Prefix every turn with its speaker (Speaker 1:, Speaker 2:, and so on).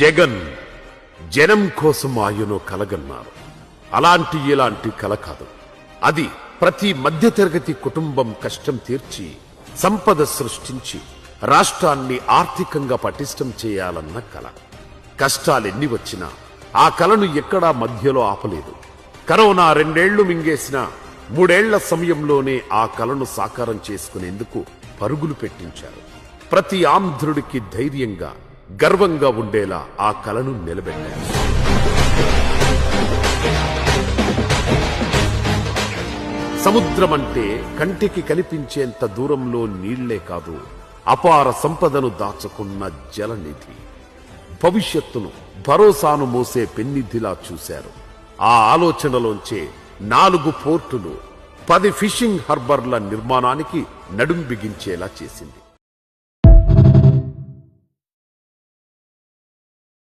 Speaker 1: జగన్ జనం కోసం ఆయనో కలగన్నారు. అలాంటి ఇలాంటి కల కాదు. అది ప్రతి మధ్యతరగతి కుటుంబం కష్టం తీర్చి సంపద సృష్టించి రాష్ట్రాన్ని ఆర్థికంగా పటిష్టం చేయాలన్న కల. కష్టాలెన్ని వచ్చినా ఆ కలను ఎక్కడా మధ్యలో ఆపలేదు. కరోనా 2 ఏళ్లు మింగేసిన 3 ఏళ్ల సమయంలోనే ఆ కలను సాకారం చేసుకునేందుకు పరుగులు పెట్టించారు. ప్రతి ఆంధ్రుడికి ధైర్యంగా గర్వంగా ఉండేలా ఆ కలను నిలబెట్టారు. సముద్రమంటే కంటికి కనిపించేంత దూరంలో నీళ్లే కాదు, అపార సంపదను దాచుకున్న జలనిధి. భవిష్యత్తును భరోసాను మోసే పెన్నిధిలా చూశారు. ఆ ఆలోచనలోంచే 4 పోర్టులు 10 ఫిషింగ్ హార్బర్ల నిర్మాణానికి నడుం బిగించేలా చేసింది.